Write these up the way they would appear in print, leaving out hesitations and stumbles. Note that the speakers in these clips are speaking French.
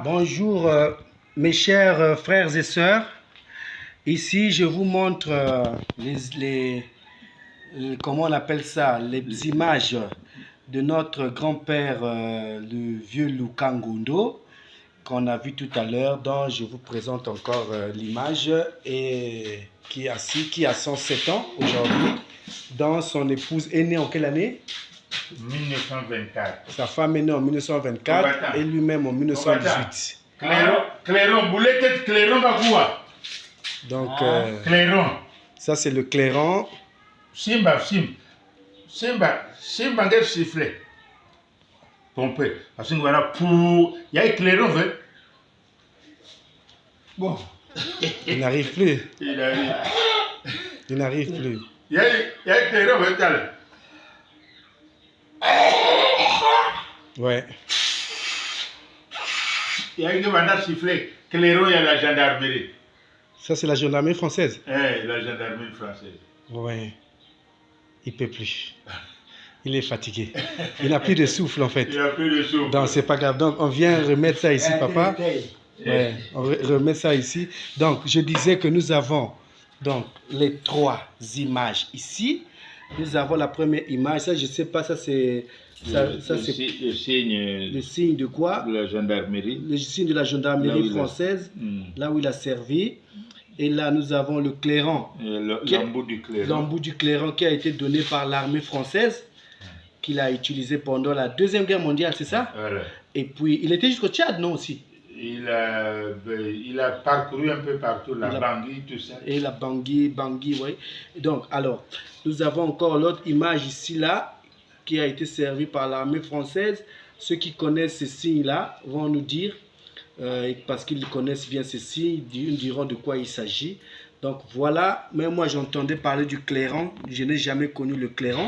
Bonjour mes chers frères et sœurs. Ici je vous montre comment on appelle ça, les images de notre grand-père, le vieux Lukangondo, qu'on a vu tout à l'heure. Donc je vous présente encore l'image et qui a 107 ans aujourd'hui. Donc son épouse est née en quelle année? 1924. Sa femme est née en 1924 et lui-même en 1918. Clairon, boulette, clairon, quoi? Donc, clairon. Ça c'est le clairon. Simba, quel sifflet. Pompé. Parce que voilà, pour. Il y a un clairon, hein? Bon. Il n'arrive plus. Il arrive. Il n'arrive plus. Il y a un clairon, hein? Ouais. Il y a une bande sifflet. Clairon, il y a la gendarmerie. Ça, c'est la gendarmerie française? La gendarmerie française. Ouais. Il ne peut plus. Il est fatigué. Il n'a plus de souffle, en fait. Il n'a plus de souffle. Donc, c'est pas grave. Donc, on vient remettre ça ici, papa. Ouais, on remet ça ici. Donc, je disais que nous avons donc les trois images ici. Nous avons la première image. Ça, je ne sais pas, ça c'est... le signe de quoi? De la gendarmerie. Le signe de la gendarmerie française, là où il a servi. Et là, nous avons le clairon. L'embout du clairon. L'embout du clairon qui a été donné par l'armée française, qu'il a utilisé pendant la Deuxième Guerre mondiale, c'est ça? Voilà. Et puis, il était jusqu'au Tchad, non, aussi? Il a parcouru un peu partout, Bangui, tout ça. Et la Bangui, oui. Donc, alors, nous avons encore l'autre image ici, là, qui a été servie par l'armée française. Ceux qui connaissent ces signes-là vont nous dire, parce qu'ils connaissent bien ces signes, ils diront de quoi il s'agit. Donc, voilà. Même moi, j'entendais parler du clairon. Je n'ai jamais connu le clairon.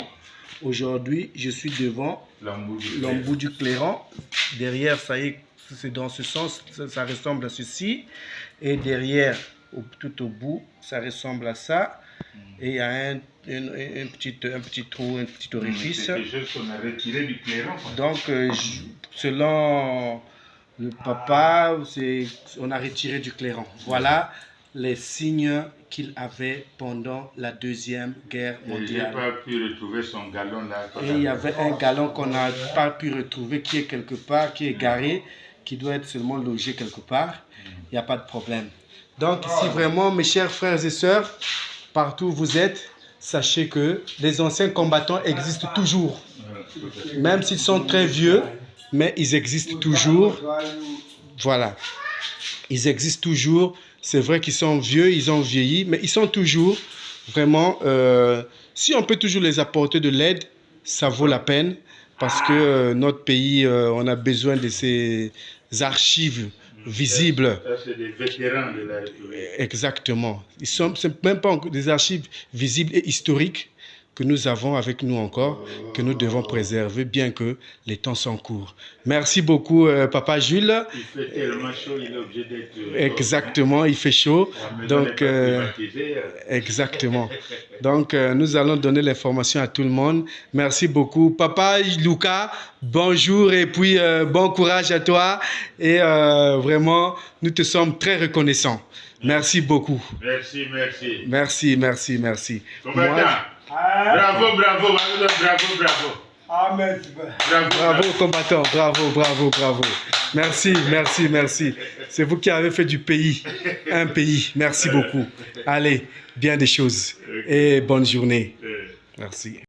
Aujourd'hui, je suis devant l'embout du clairon. Derrière, ça y est, c'est dans ce sens, ça ressemble à ceci. Et derrière, tout au bout, ça ressemble à ça. Et il y a un petit trou, un petit orifice. C'est quelque chose qu'on a retiré du clairon. Donc, selon le papa, on a retiré du clairon. Voilà les signes qu'il avait pendant la Deuxième Guerre mondiale. Il n'a pas pu retrouver son galon là. Et il y avait un galon qu'on n'a pas pu retrouver, qui est quelque part, qui est garé, qui doit être seulement logé quelque part. Il n'y a pas de problème. Donc ici vraiment, mes chers frères et sœurs, partout où vous êtes, sachez que les anciens combattants existent toujours. Même s'ils sont très vieux, mais ils existent toujours. Voilà. Ils existent toujours. C'est vrai qu'ils sont vieux, ils ont vieilli, mais ils sont toujours vraiment... si on peut toujours les apporter de l'aide, ça vaut la peine. Parce que notre pays, on a besoin de ces archives visibles. Ça, c'est des vétérans de la République. Exactement. Ce ne sont même pas des archives visibles et historiques que nous avons avec nous encore, que nous devons préserver, bien que les temps sont courts. Merci beaucoup, Papa Jules. Il fait tellement chaud, il est obligé d'être... Exactement, il fait chaud. Donc, exactement. Donc, nous allons donner l'information à tout le monde. Merci beaucoup. Papa Luka, bonjour et puis bon courage à toi. Et vraiment, nous te sommes très reconnaissants. Merci beaucoup. Merci. Merci. Bravo. Amen. Bravo combattant, bravo. Merci. C'est vous qui avez fait du pays un pays. Merci beaucoup. Allez, bien des choses et bonne journée. Merci.